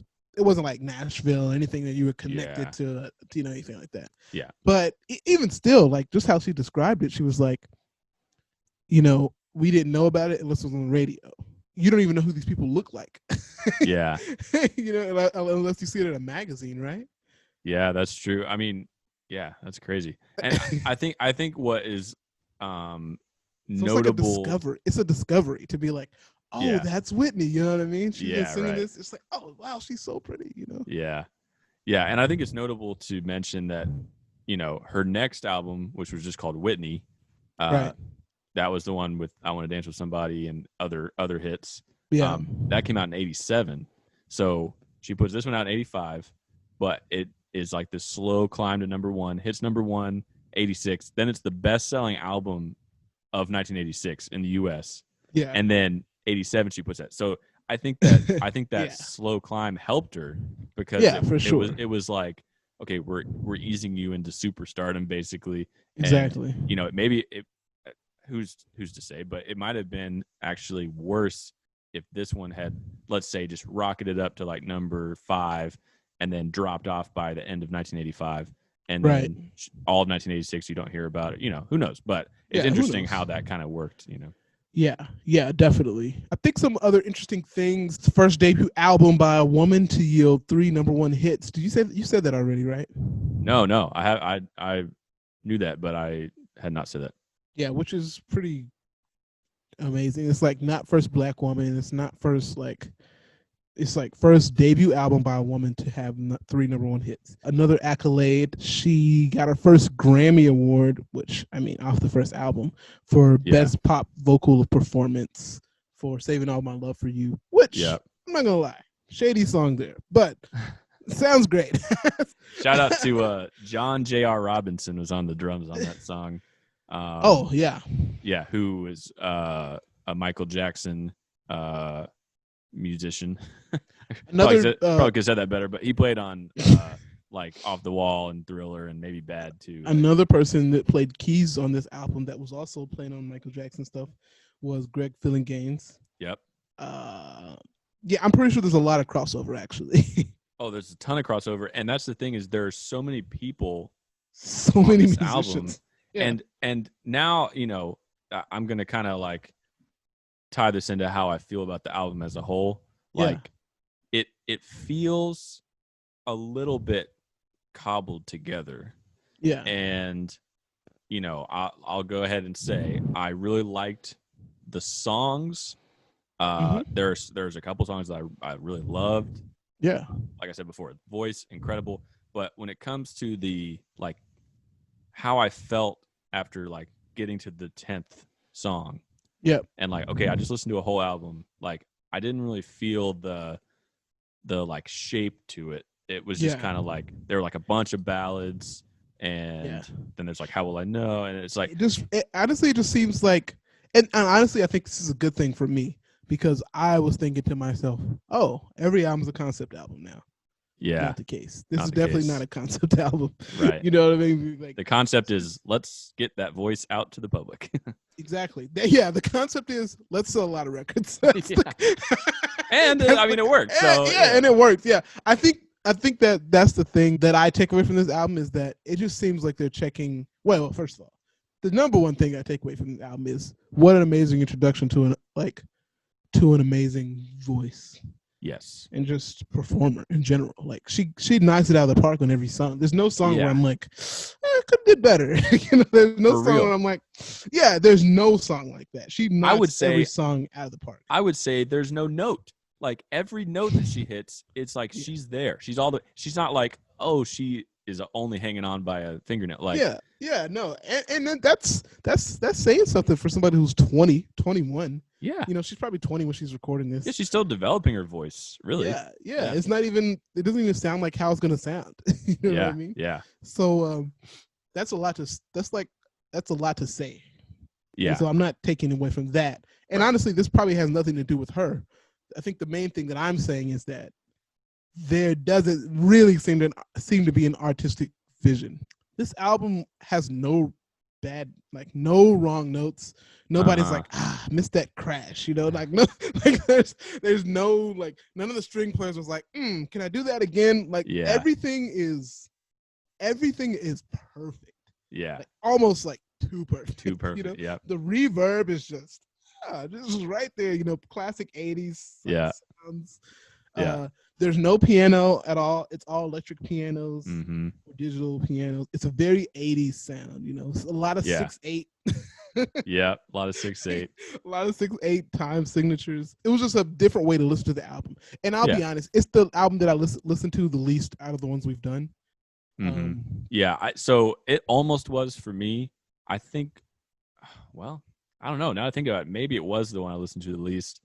Nashville or anything that you were connected to anything like that. Yeah. But even still, just how she described it, she was like, we didn't know about it unless it was on the radio. You don't even know who these people look like. Yeah. Unless you see it in a magazine, right? Yeah, that's true. I mean, yeah, that's crazy. And I think what is notable, it's a discovery to be like, oh, that's Whitney. You know what I mean? She's been singing this. It's like, oh wow, she's so pretty. Yeah, yeah. And I think it's notable to mention that her next album, which was just called Whitney, that was the one with I Want to Dance with Somebody and other hits. Yeah, that came out in '87. So she puts this one out in '85, but it is like this slow climb to number one. Hits number one, '86. Then it's the best-selling album of 1986 in the U.S. Yeah, and then '87 she puts that. So I think that slow climb helped her because it was like, okay, we're easing you into superstardom basically. Exactly. And, maybe who's to say, but it might have been actually worse if this one had, let's say, just rocketed up to number 5 and then dropped off by the end of 1985, and then all of 1986 you don't hear about it. Who knows? But it's interesting how that kind of worked. Yeah, definitely. I think some other interesting things. First debut album by a woman to yield 3 number one hits. Did you said that already, right? No, I knew that, but I had not said that. Yeah, which is pretty amazing. It's not first black woman. It's not first it's first debut album by a woman to have 3 number one hits. Another accolade, she got her first Grammy Award, which, off the first album, for Best Pop Vocal Performance for Saving All My Love for You, which, I'm not going to lie, shady song there, but sounds great. Shout out to John J.R. Robinson was on the drums on that song. Yeah, who is a Michael Jackson musician. Probably could have said that better, but he played on like Off the Wall and Thriller and maybe Bad too. Another person that played keys on this album that was also playing on Michael Jackson stuff was Greg Gaines. Yep. Yeah, I'm pretty sure there's a lot of crossover actually. Oh, there's a ton of crossover, and that's the thing is there's so many people, so many musicians. Album, and now I'm gonna kind of like tie this into how I feel about the album as a whole. Like it feels a little bit cobbled together. Yeah. And I'll go ahead and say I really liked the songs. There's a couple songs that I really loved. Yeah. Like I said before, voice incredible, but when it comes to the like how I felt after like getting to the 10th song. Yeah. And like, okay, I just listened to a whole album. Like I didn't really feel the like shape to it. It was just kind of like there were like a bunch of ballads, and then there's like How Will I Know, and it's like honestly it just seems like, and honestly I think this is a good thing for me because I was thinking to myself, oh, every album's a concept album now. Yeah, not the case. This is definitely not a concept album. Right. You know what I mean? Like, the concept is let's get that voice out to the public. Exactly. Yeah, the concept is let's sell a lot of records. And I mean it works. So and it works. Yeah. I think that's the thing that I take away from this album is that it just seems like they're checking. Well, first of all, the number one thing I take away from the album is what an amazing introduction to an amazing voice. Yes. And just performer in general. Like she knocks it out of the park on every song. There's no song where I'm like, I could have did better. There's no song where I'm like, yeah, there's no song like that. She knocks every song out of the park. I would say there's no note. Like every note that she hits, it's like she's there. She's not like, oh, she is only hanging on by a fingernail. Like no. And then that's saying something for somebody who's 20, 21. Yeah. She's probably 20 when she's recording this. Yeah, she's still developing her voice, really. Yeah. It's not even, it doesn't even sound like how it's going to sound. You know what I mean? Yeah. So that's a lot to say. Yeah. And so I'm not taking away from that. And honestly, this probably has nothing to do with her. I think the main thing that I'm saying is that there doesn't really seem to be an artistic vision. This album has no wrong notes. Nobody's like, missed that crash, like no, like there's no, like none of the string players was like, can I do that again? Like everything is perfect. Yeah. Like, almost like too perfect. Too perfect. Yeah. The reverb is just this is right there, classic 80s sounds. There's no piano at all. It's all electric pianos, digital pianos. It's a very 80s sound, It's a lot of 6/8. Yeah, a lot of 6/8. A lot of 6/8 time signatures. It was just a different way to listen to the album. And I'll be honest, it's the album that I listen to the least out of the ones we've done. So it almost was for me. I think, well, I don't know. Now I think about it, maybe it was the one I listened to the least.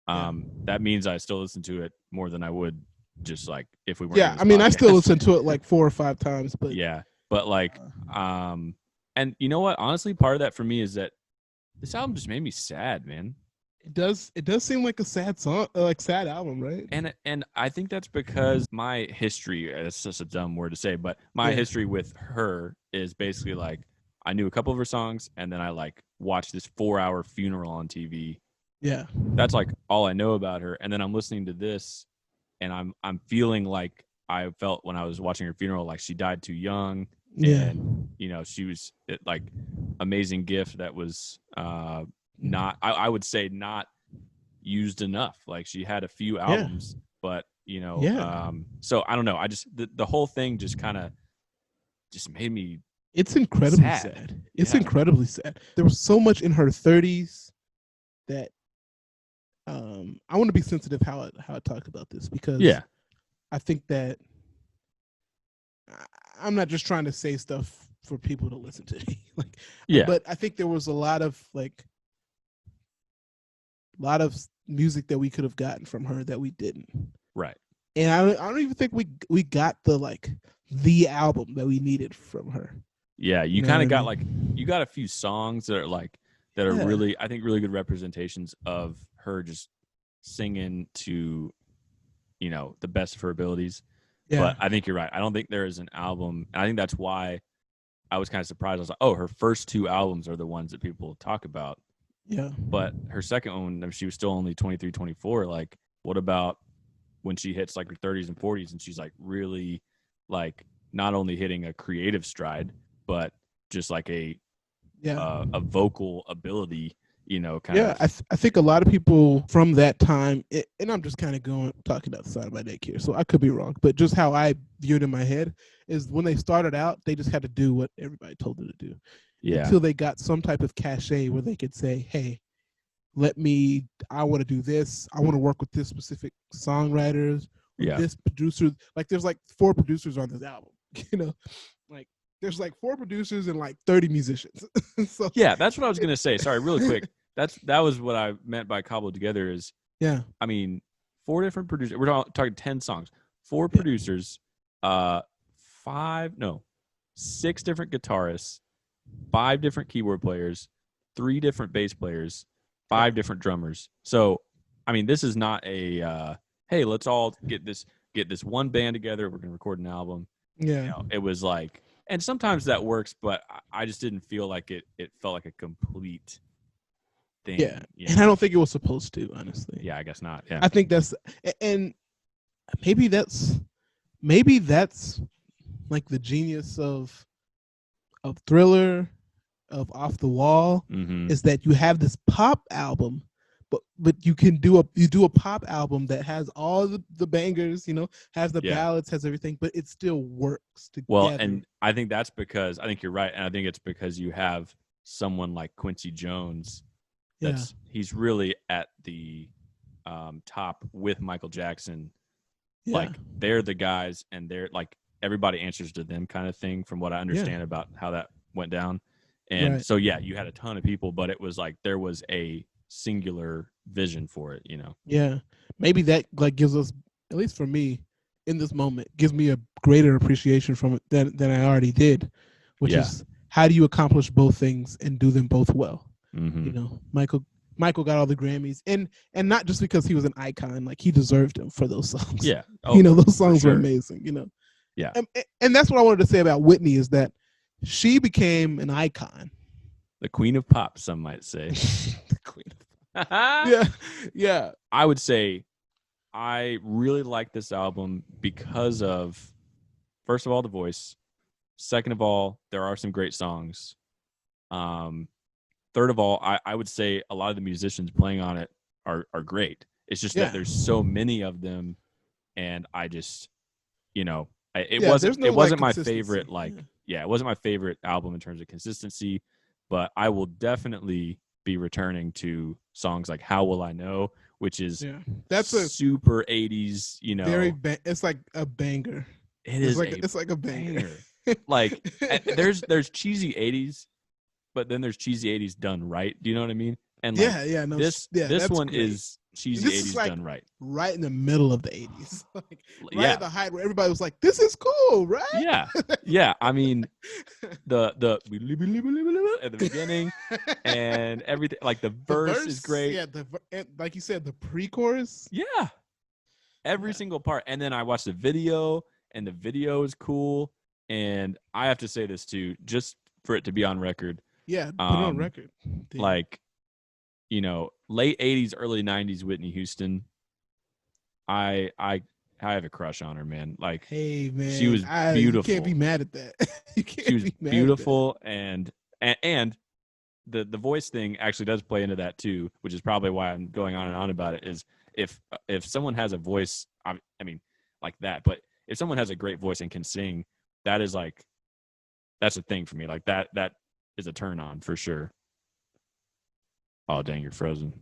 That means I still listen to it more than I would just like if we weren't. Yeah, I mean, I still listen to it like 4 or 5 times, but like, and you know what? Honestly, part of that for me is that this album just made me sad, man. It does seem like a sad song, like sad album, right? And I think that's because my history, it's just a dumb word to say, but my history with her is basically like I knew a couple of her songs, and then I like watched this 4-hour funeral on TV. Yeah, that's like all I know about her. And then I'm listening to this, and I'm feeling like I felt when I was watching her funeral, like she died too young. And she was like amazing gift that was not, I would say, not used enough. Like she had a few albums, but so I don't know. I just the whole thing just kind of just made me. It's incredibly sad. It's incredibly sad. There was so much in her 30s that I want to be sensitive how I talk about this because I think that I'm not just trying to say stuff for people to listen to me. But I think there was a lot of music that we could have gotten from her that we didn't. Right. And I don't even think we got the album that we needed from her. Yeah, you kind of got like you got a few songs that are really, I think, really good representations of her just singing to, you know, the best of her abilities. Yeah. But I think you're right. I don't think there is an album. I think that's why I was kind of surprised. I was like, oh, her first 2 albums are the ones that people talk about. Yeah. But her second one, she was still only 23, 24. Like, what about when she hits like her 30s and 40s and she's like really like not only hitting a creative stride, but just like a vocal ability, you know, kind of. I think a lot of people from that time, and I'm just kind of talking outside of my neck here, so I could be wrong, but just how I viewed in my head is when they started out, they just had to do what everybody told them to do. Yeah. Until they got some type of cachet where they could say, hey, I want to do this. I want to work with this specific songwriters, this producer. Like there's like 4 producers on this album, you know, like there's like 4 producers and like 30 musicians. So yeah, that's what I was going to say. Sorry, really quick. That was what I meant by cobbled together is, I mean, 4 different producers. We're talking 10 songs, 4 producers, 6 different guitarists, 5 different keyboard players, 3 different bass players, 5 different drummers. So, I mean, this is not a hey, let's all get this one band together. We're gonna record an album. Yeah, you know, it was like, and sometimes that works, but I just didn't feel like it felt like a complete thing. Yeah, and I don't think it was supposed to, honestly. Yeah, I guess not. Yeah, I think that's, and maybe that's like the genius of Thriller, of Off the Wall, is that you have this pop album, but you can do a pop album that has all the bangers, you know, has the ballads, has everything, but it still works together. Well, and I think that's because I think you're right, and I think it's because you have someone like Quincy Jones. He's really at the top with Michael Jackson. Yeah. Like they're the guys, and they're like everybody answers to them, kind of thing. From what I understand about how that went down. And so, you had a ton of people, but it was like there was a singular vision for it, you know? Yeah. Maybe that like gives us, at least for me, in this moment, gives me a greater appreciation from it than I already did, which is how do you accomplish both things and do them both well? Mm-hmm. You know, Michael got all the Grammys, and not just because he was an icon, like he deserved them for those songs. Yeah. You know, those songs were amazing, you know? Yeah. And that's what I wanted to say about Whitney is that she became an icon. The queen of pop, some might say. The queen of pop. Yeah. I would say I really like this album because of, first of all, the voice. Second of all, there are some great songs. Third of all, I would say a lot of the musicians playing on it are great. It's just that there's so many of them, and I just, you know, it wasn't my favorite. It wasn't my favorite album in terms of consistency, but I will definitely be returning to songs like "How Will I Know," which is that's a super 80s. You know, it's like a banger. It's like a banger. Like there's cheesy 80s, but then there's cheesy 80s done right. Do you know what I mean? And like, this one great. Is cheesy 80s like done right. Right in the middle of the 80s. Like, at the height where everybody was like, this is cool, right? Yeah. Yeah. I mean, the at the beginning and everything, like the verse is great. Yeah, like you said, the pre-chorus. Yeah. Every single part. And then I watched the video, and the video is cool. And I have to say this too, just for it to be on record. Yeah, put it on record. Damn. Like, you know, late 80s, early 90s Whitney Houston. I have a crush on her, man. Like, hey, man, she was beautiful. You can't be mad at that. She was beautiful, and the voice thing actually does play into that too, which is probably why I'm going on and on about it. Is if someone has a voice, I mean, like that, but if someone has a great voice and can sing, that is like, that's a thing for me. Like that is a turn on for sure. Oh, dang, you're frozen.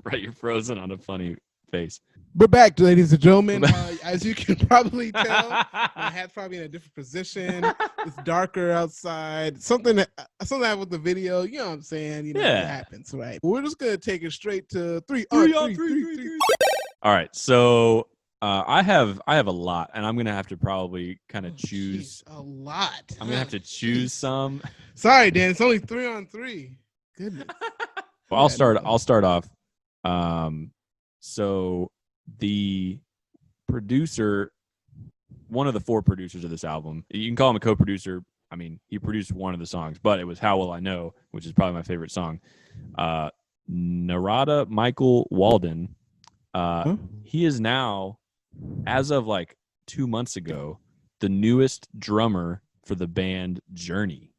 Right, you're frozen on a funny face. We're back, ladies and gentlemen. As you can probably tell, my hat's probably in a different position. It's darker outside. Something happened with the video. You know what I'm saying? You know what happens, right? We're just gonna take it straight to three. All right, so I have a lot, and I'm gonna have to probably kind of choose a lot. I'm gonna have to choose some. Sorry, Dan. It's only 3-on-3. Goodness. Well, I'll start off. So the producer, one of the 4 producers of this album, you can call him a co-producer. I mean, he produced one of the songs, but it was "How Will I Know," which is probably my favorite song. Narada Michael Walden. He is now, as of like 2 months ago, the newest drummer for the band Journey.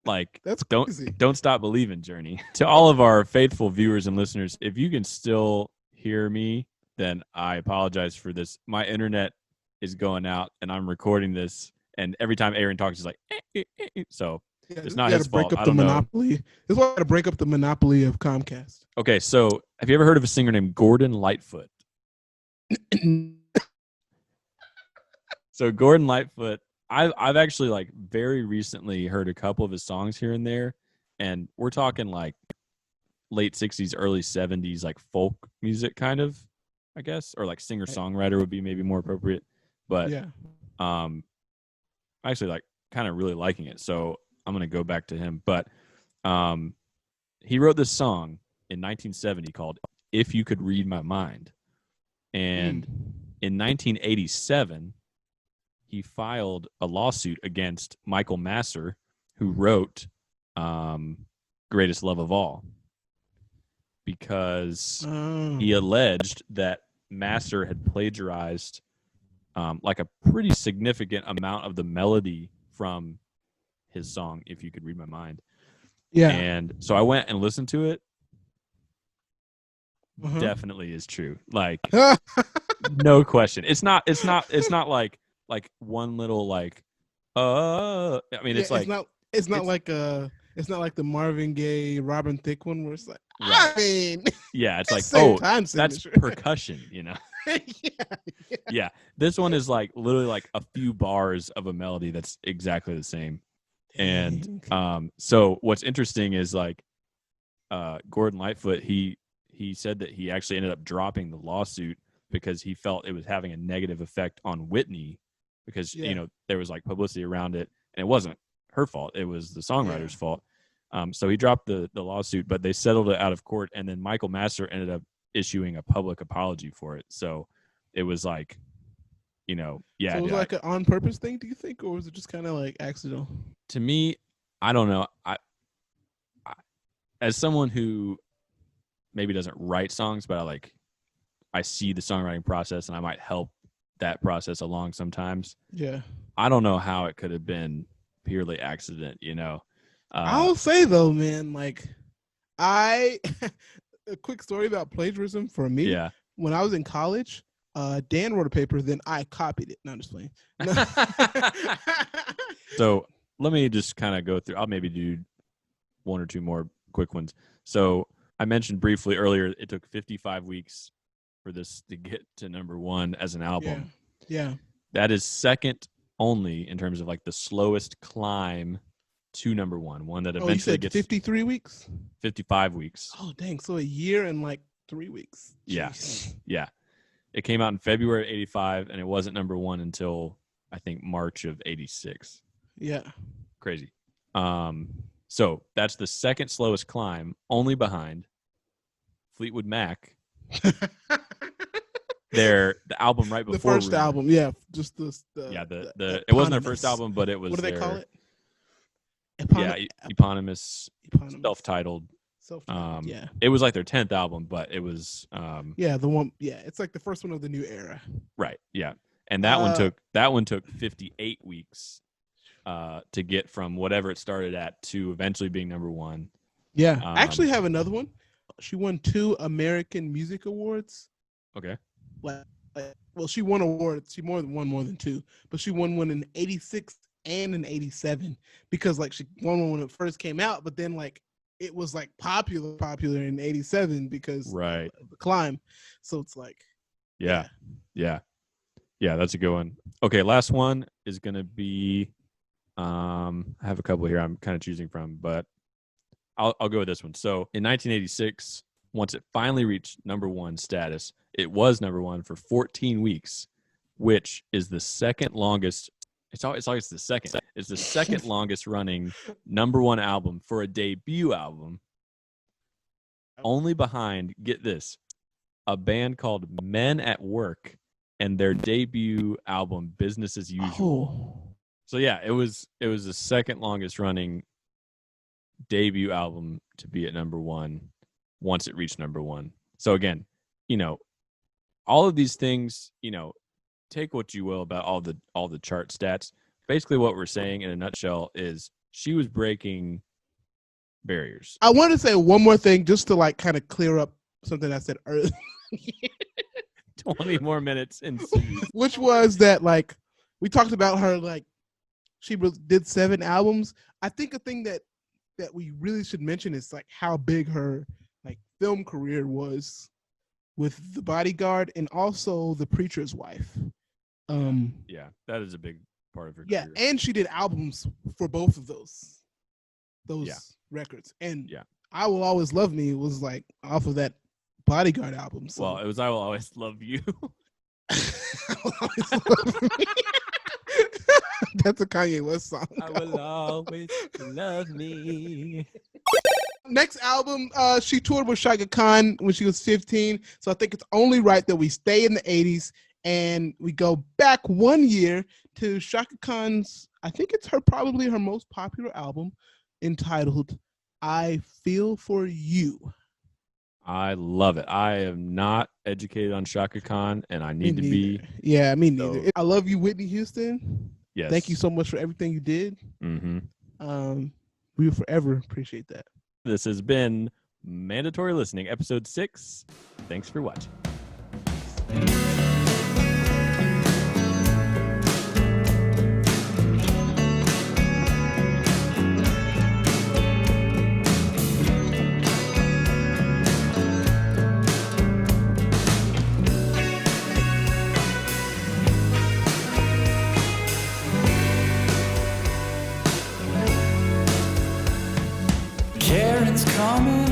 Like, that's crazy. Don't stop believing, Journey. To all of our faithful viewers and listeners, if you can still hear me, then I apologize for this. My internet is going out, and I'm recording this, and every time Aaron talks, he's like, so yeah, it's not his fault. I don't monopoly. This is why I got to break up the monopoly of Comcast. Okay, so have you ever heard of a singer named Gordon Lightfoot? So Gordon Lightfoot, I've actually like very recently heard a couple of his songs here and there, and we're talking like late 60s, early 70s, like folk music kind of, I guess, or like singer-songwriter would be maybe more appropriate. But yeah, I actually like kind of really liking it, so I'm gonna go back to him. But he wrote this song in 1970 called "If You Could Read My Mind," and in 1987 he filed a lawsuit against Michael Masser, who wrote "Greatest Love of All," because he alleged that Masser had plagiarized like a pretty significant amount of the melody from his song "If You Could Read My Mind." Yeah. And so I went and listened to it. Definitely is true. Like no question. It's not like one little like I mean it's like it's not like the Marvin Gaye Robin Thicke one where it's like right. I mean yeah, it's like that's percussion, you know. Yeah. This one is like literally like a few bars of a melody that's exactly the same. And so what's interesting is like Gordon Lightfoot, he said that he actually ended up dropping the lawsuit because he felt it was having a negative effect on Whitney because you know there was like publicity around it, and it wasn't her fault, it was the songwriter's fault. So he dropped the lawsuit, but they settled it out of court, and then Michael Masser ended up issuing a public apology for it. So it was like, you know, So it was like an on purpose thing, do you think, or was it just kind of like accidental? To me, I don't know. I as someone who maybe doesn't write songs, but I see the songwriting process and I might help that process along sometimes. Yeah. I don't know how it could have been purely accident, you know. I'll say though, man, like a quick story about plagiarism for me. Yeah. When I was in college, Dan wrote a paper, then I copied it. No, I'm just playing. No. So let me just kind of go through. I'll maybe do one or two more quick ones. So I mentioned briefly earlier, it took 55 weeks for this to get to number 1 as an album. Yeah. That is second only in terms of like the slowest climb to number 1. One that eventually gets 53 weeks? 55 weeks. Oh, dang. So a year and like 3 weeks. Jeez. Yeah. It came out in February of 85, and it wasn't number 1 until, I think, March of 86. Yeah. Crazy. So that's the second slowest climb, only behind Fleetwood Mac. The album right before the first Rumor. album, yeah, just the it wasn't their first album, but it was. What do they call it? Eponymous, self-titled. Yeah, it was like their 10th album, but it was. The one. Yeah, it's like the first one of the new era. Right. Yeah, and that one took 58 weeks. To get from whatever it started at to eventually being number 1. Yeah, I actually have another one. She won 2 American Music Awards. Okay. Well, she won awards. She won more than 2, but she won one in '86 and in '87 because like she won one when it first came out, but then like it was like popular in '87 because right of the climb. So it's like yeah, that's a good one. Okay, last one is gonna be. I have a couple here I'm kind of choosing from, but I'll go with this one. So in 1986, once it finally reached number 1 status, it was number one for 14 weeks, which is the second longest. It's always the second. It's the second longest running number one album for a debut album. Only behind, get this, a band called Men at Work and their debut album Business as Usual. Oh. So yeah, it was the second longest running debut album to be at number one once it reached number one. So again, all of these things, take what you will about all the chart stats. Basically what we're saying in a nutshell is she was breaking barriers. I want to say one more thing just to like kind of clear up something I said earlier. 20 more minutes which was that like we talked about her like she did 7 albums. I think a thing that we really should mention is like how big her like film career was with The Bodyguard and also The Preacher's Wife. Yeah, that is a big part of her career. Yeah, and she did albums for both of those records. And I Will Always Love Me was like off of that Bodyguard album. So. Well, it was I Will Always Love You. I Will Always Love Me. That's a Kanye West song. I will always love me. Next album, she toured with Chaka Khan when she was 15. So I think it's only right that we stay in the 80s and we go back 1 year to Chaka Khan's, I think it's probably her most popular album, entitled I Feel For You. I love it. I am not educated on Chaka Khan, and I need to be. Yeah, me neither. So, I love you, Whitney Houston. Yes. Thank you so much for everything you did. Mm-hmm. We will forever appreciate that. This has been Mandatory Listening, Episode 6. Thanks for watching. Karen's coming.